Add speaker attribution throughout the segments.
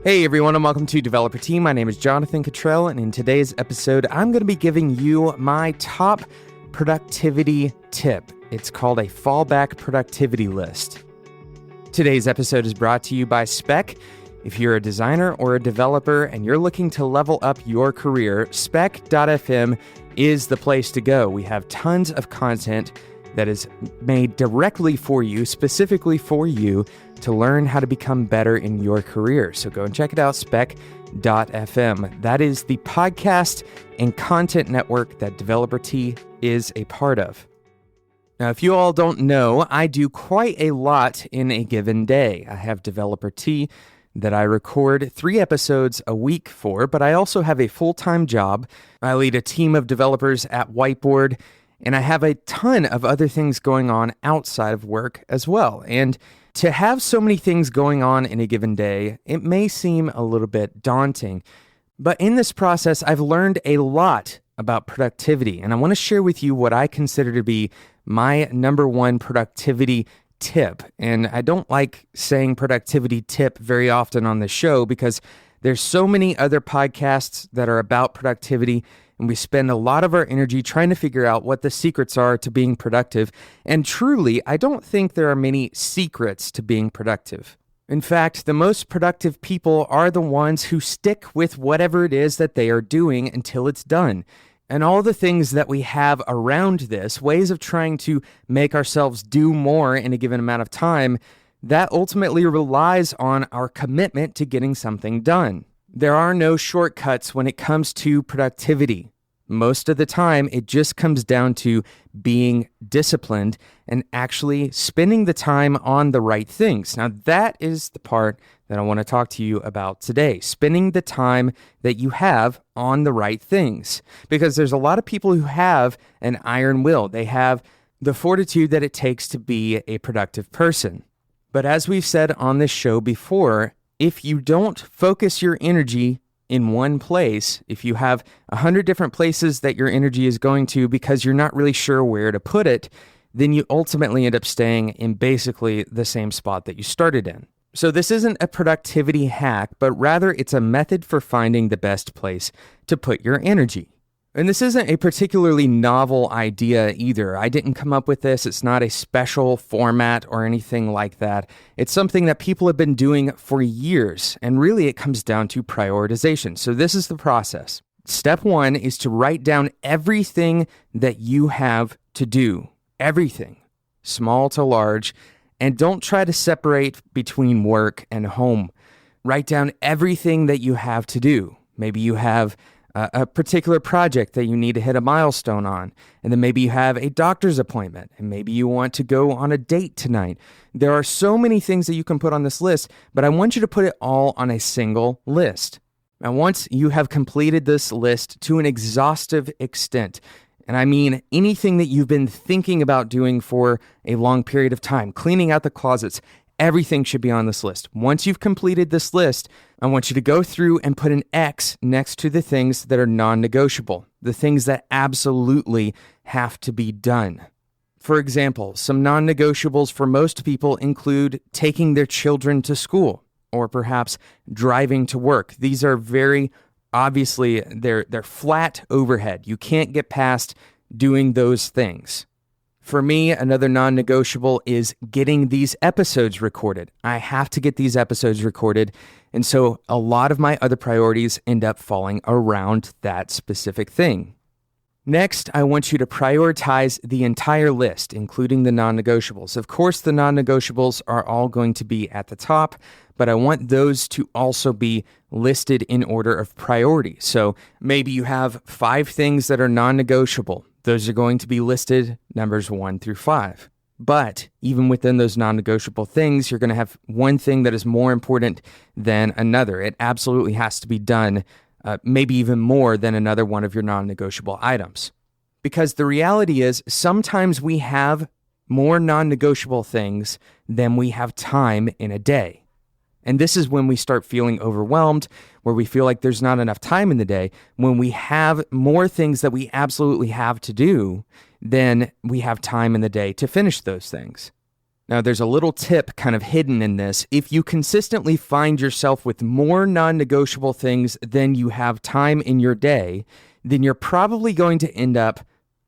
Speaker 1: Hey everyone, and welcome to Developer Tea. My name is Jonathan Cottrell, and in today's episode, I'm going to be giving you my top productivity tip. It's called a fallback productivity list. Today's episode is brought to you by Spec. If you're a designer or a developer and you're looking to level up your career, Spec.fm is the place to go. We have tons of content that is made directly for you, specifically for you, to learn how to become better in your career. So go and check it out, spec.fm. That is the podcast and content network that Developer Tea is a part of. Now, if you all don't know, I do quite a lot in a given day. I have Developer Tea that I record 3 episodes a week for, but I also have a full-time job. I lead a team of developers at Whiteboard, and I have a ton of other things going on outside of work as well. And to have so many things going on in a given day, it may seem a little bit daunting. But in this process, I've learned a lot about productivity, and I want to share with you what I consider to be my number one productivity tip. And I don't like saying productivity tip very often on the show because there's so many other podcasts that are about productivity, and we spend a lot of our energy trying to figure out what the secrets are to being productive. And truly, I don't think there are many secrets to being productive. In fact, the most productive people are the ones who stick with whatever it is that they are doing until it's done. And all the things that we have around this, ways of trying to make ourselves do more in a given amount of time, that ultimately relies on our commitment to getting something done. There are no shortcuts when it comes to productivity. Most of the time, it just comes down to being disciplined and actually spending the time on the right things. Now, that is the part that I want to talk to you about today, spending the time that you have on the right things. Because there's a lot of people who have an iron will. They have the fortitude that it takes to be a productive person. But as we've said on this show before, if you don't focus your energy in one place, if you have 100 different places that your energy is going to because you're not really sure where to put it, then you ultimately end up staying in basically the same spot that you started in. So this isn't a productivity hack, but rather it's a method for finding the best place to put your energy. And this isn't a particularly novel idea either. I didn't come up with this. It's not a special format or anything like that. It's something that people have been doing for years, and really it comes down to prioritization. So this is the process. Step 1 is to write down everything that you have to do. Everything, small to large, and don't try to separate between work and home. Write down everything that you have to do. Maybe you have a particular project that you need to hit a milestone on, and then maybe you have a doctor's appointment, and maybe you want to go on a date tonight. There are so many things that you can put on this list, but I want you to put it all on a single list. Now, once you have completed this list to an exhaustive extent, and I mean anything that you've been thinking about doing for a long period of time, cleaning out the closets, everything should be on this list. Once you've completed this list, I want you to go through and put an X next to the things that are non-negotiable, the things that absolutely have to be done. For example, some non-negotiables for most people include taking their children to school or perhaps driving to work. These are very obviously, they're flat overhead. You can't get past doing those things. For me, another non-negotiable is getting these episodes recorded. I have to get these episodes recorded, and so a lot of my other priorities end up falling around that specific thing. Next, I want you to prioritize the entire list, including the non-negotiables. Of course, the non-negotiables are all going to be at the top, but I want those to also be listed in order of priority. So maybe you have 5 things that are non-negotiable. Those are going to be listed numbers 1 through 5. But even within those non-negotiable things, you're going to have one thing that is more important than another. It absolutely has to be done, maybe even more than another one of your non-negotiable items. Because the reality is, sometimes we have more non-negotiable things than we have time in a day. And this is when we start feeling overwhelmed, where we feel like there's not enough time in the day. When we have more things that we absolutely have to do, then we have time in the day to finish those things. Now, there's a little tip kind of hidden in this. If you consistently find yourself with more non-negotiable things than you have time in your day, then you're probably going to end up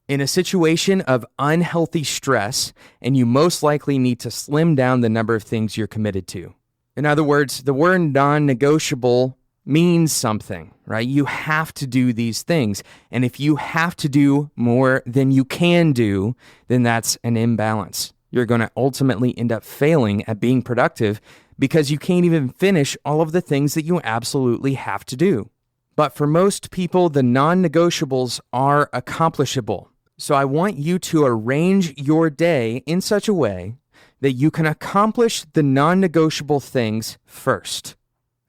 Speaker 1: in a situation of unhealthy stress, and you most likely need to slim down the number of things you're committed to. In other words, the word non-negotiable means something, right? You have to do these things. And if you have to do more than you can do, then that's an imbalance. You're going to ultimately end up failing at being productive because you can't even finish all of the things that you absolutely have to do. But for most people, the non-negotiables are accomplishable. So I want you to arrange your day in such a way that you can accomplish the non-negotiable things first.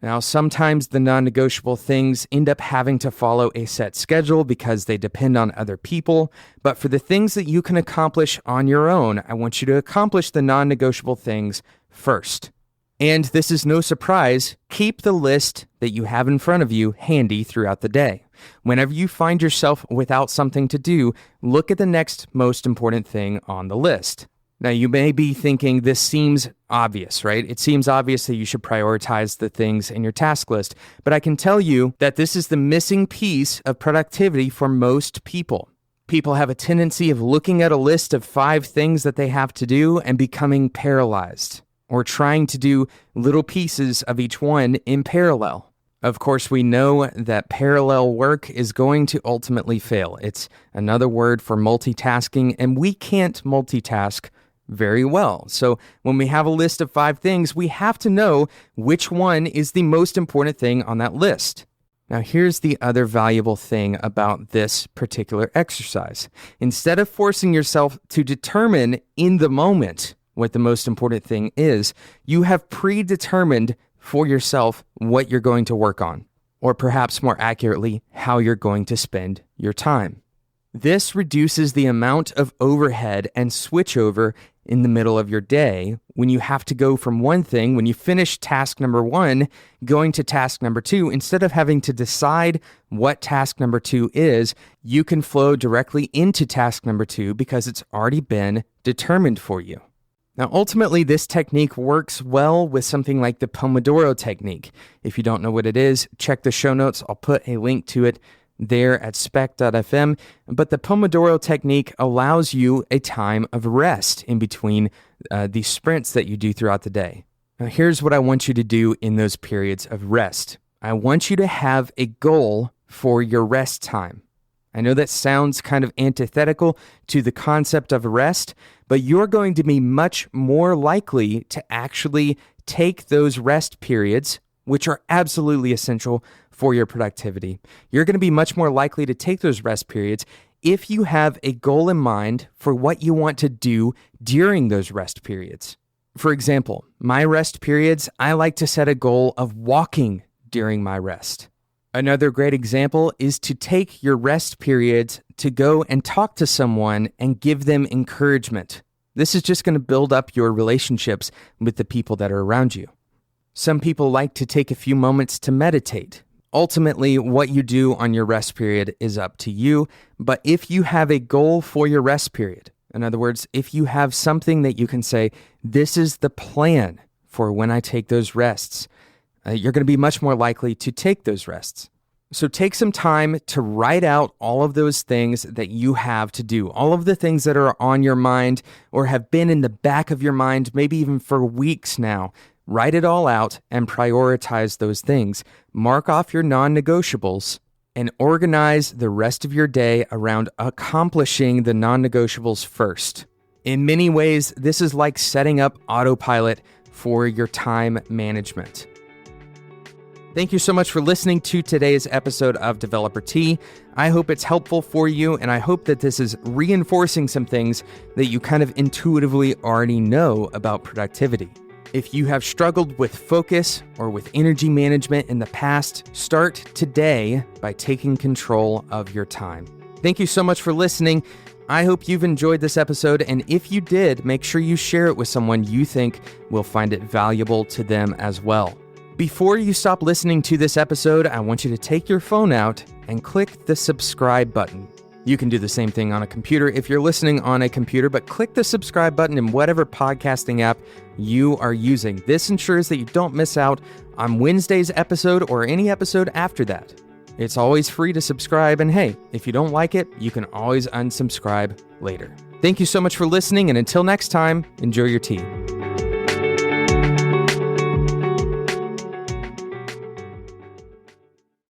Speaker 1: Now, sometimes the non-negotiable things end up having to follow a set schedule because they depend on other people. But for the things that you can accomplish on your own, I want you to accomplish the non-negotiable things first. And this is no surprise, keep the list that you have in front of you handy throughout the day. Whenever you find yourself without something to do, look at the next most important thing on the list. Now, you may be thinking this seems obvious, right? It seems obvious that you should prioritize the things in your task list, but I can tell you that this is the missing piece of productivity for most people. People have a tendency of looking at a list of 5 things that they have to do and becoming paralyzed, or trying to do little pieces of each one in parallel. Of course, we know that parallel work is going to ultimately fail. It's another word for multitasking, and we can't multitask very well. So when we have a list of 5 things, we have to know which one is the most important thing on that list. Now, here's the other valuable thing about this particular exercise. Instead of forcing yourself to determine in the moment what the most important thing is, you have predetermined for yourself what you're going to work on, or perhaps more accurately, how you're going to spend your time. This reduces the amount of overhead and switchover in the middle of your day when you have to go from one thing, when you finish task number 1, going to task number 2. Instead of having to decide what task number 2 is, you can flow directly into task number 2 because it's already been determined for you. Now, ultimately, this technique works well with something like the Pomodoro technique. If you don't know what it is, check the show notes. I'll put a link to it there at spec.fm. But the Pomodoro technique allows you a time of rest in between the sprints that you do throughout the day. Now, here's what I want you to do in those periods of rest. I want you to have a goal for your rest time. I know that sounds kind of antithetical to the concept of rest, but you're going to be much more likely to actually take those rest periods, which are absolutely essential for your productivity. You're going to be much more likely to take those rest periods if you have a goal in mind for what you want to do during those rest periods. For example, my rest periods, I like to set a goal of walking during my rest. Another great example is to take your rest periods to go and talk to someone and give them encouragement. This is just going to build up your relationships with the people that are around you. Some people like to take a few moments to meditate. Ultimately, what you do on your rest period is up to you, but if you have a goal for your rest period, in other words, if you have something that you can say, this is the plan for when I take those rests, you're going to be much more likely to take those rests. So take some time to write out all of those things that you have to do, all of the things that are on your mind or have been in the back of your mind, maybe even for weeks now. Write it all out and prioritize those things. Mark off your non-negotiables and organize the rest of your day around accomplishing the non-negotiables first. In many ways, this is like setting up autopilot for your time management. Thank you so much for listening to today's episode of Developer Tea. I hope it's helpful for you, and I hope that this is reinforcing some things that you kind of intuitively already know about productivity. If you have struggled with focus or with energy management in the past, start today by taking control of your time. Thank you so much for listening. I hope you've enjoyed this episode, and if you did, make sure you share it with someone you think will find it valuable to them as well. Before you stop listening to this episode, I want you to take your phone out and click the subscribe button. You can do the same thing on a computer if you're listening on a computer, but click the subscribe button in whatever podcasting app you are using. This ensures that you don't miss out on Wednesday's episode or any episode after that. It's always free to subscribe, and hey, if you don't like it, you can always unsubscribe later. Thank you so much for listening, and until next time, enjoy your tea.